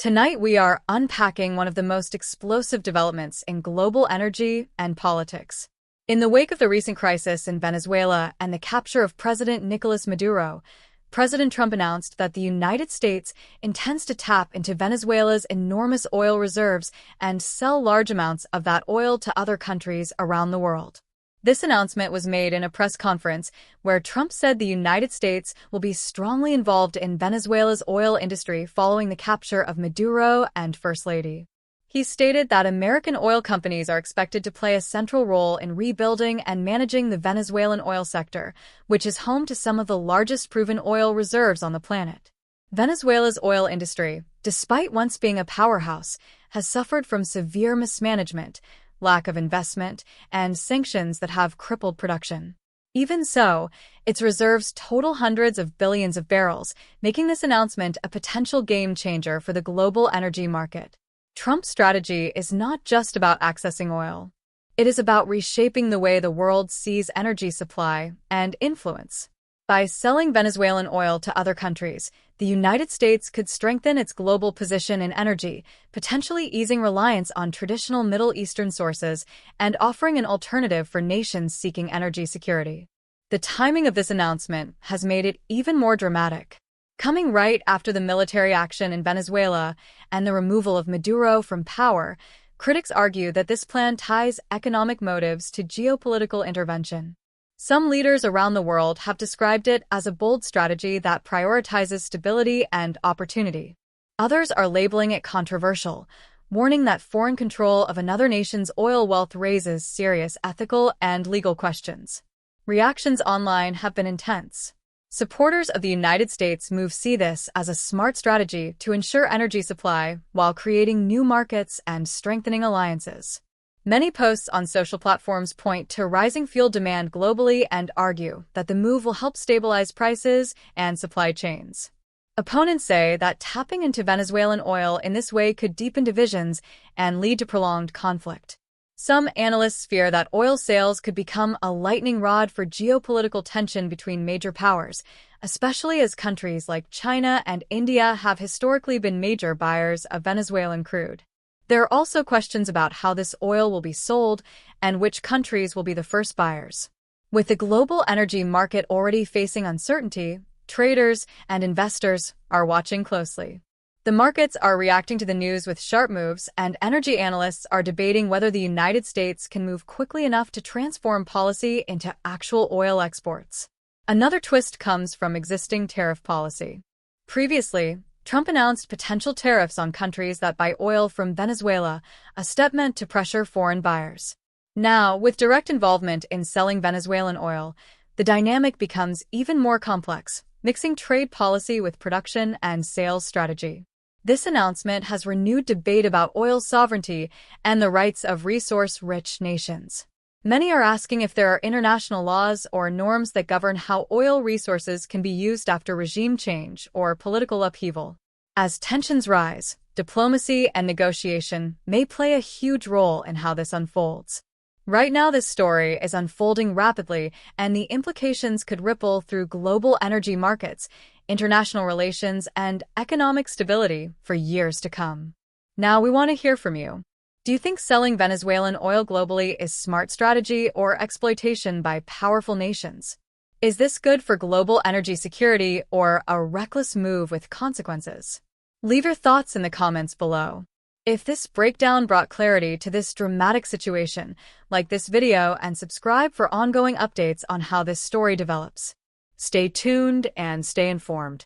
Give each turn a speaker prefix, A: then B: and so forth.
A: Tonight we are unpacking one of the most explosive developments in global energy and politics. In the wake of the recent crisis in Venezuela and the capture of President Nicolas Maduro, President Trump announced that the United States intends to tap into Venezuela's enormous oil reserves and sell large amounts of that oil to other countries around the world. This announcement was made in a press conference where Trump said the United States will be strongly involved in Venezuela's oil industry following the capture of Maduro and First Lady. He stated that American oil companies are expected to play a central role in rebuilding and managing the Venezuelan oil sector, which is home to some of the largest proven oil reserves on the planet. Venezuela's oil industry, despite once being a powerhouse, has suffered from severe mismanagement, lack of investment, and sanctions that have crippled production. Even so, its reserves total hundreds of billions of barrels, making this announcement a potential game changer for the global energy market. Trump's strategy is not just about accessing oil. It is about reshaping the way the world sees energy supply and influence. By selling Venezuelan oil to other countries, the United States could strengthen its global position in energy, potentially easing reliance on traditional Middle Eastern sources and offering an alternative for nations seeking energy security. The timing of this announcement has made it even more dramatic. Coming right after the military action in Venezuela and the removal of Maduro from power, critics argue that this plan ties economic motives to geopolitical intervention. Some leaders around the world have described it as a bold strategy that prioritizes stability and opportunity. Others are labeling it controversial, warning that foreign control of another nation's oil wealth raises serious ethical and legal questions. Reactions online have been intense. Supporters of the United States' move see this as a smart strategy to ensure energy supply while creating new markets and strengthening alliances. Many posts on social platforms point to rising fuel demand globally and argue that the move will help stabilize prices and supply chains. Opponents say that tapping into Venezuelan oil in this way could deepen divisions and lead to prolonged conflict. Some analysts fear that oil sales could become a lightning rod for geopolitical tension between major powers, especially as countries like China and India have historically been major buyers of Venezuelan crude. There are also questions about how this oil will be sold and which countries will be the first buyers. With the global energy market already facing uncertainty, traders and investors are watching closely. The markets are reacting to the news with sharp moves, and energy analysts are debating whether the United States can move quickly enough to transform policy into actual oil exports. Another twist comes from existing tariff policy. Previously, Trump announced potential tariffs on countries that buy oil from Venezuela, a step meant to pressure foreign buyers. Now, with direct involvement in selling Venezuelan oil, the dynamic becomes even more complex, mixing trade policy with production and sales strategy. This announcement has renewed debate about oil sovereignty and the rights of resource-rich nations. Many are asking if there are international laws or norms that govern how oil resources can be used after regime change or political upheaval. As tensions rise, diplomacy and negotiation may play a huge role in how this unfolds. Right now, this story is unfolding rapidly, and the implications could ripple through global energy markets, international relations, and economic stability for years to come. Now, we want to hear from you. Do you think selling Venezuelan oil globally is smart strategy or exploitation by powerful nations? Is this good for global energy security or a reckless move with consequences? Leave your thoughts in the comments below. If this breakdown brought clarity to this dramatic situation, like this video and subscribe for ongoing updates on how this story develops. Stay tuned and stay informed.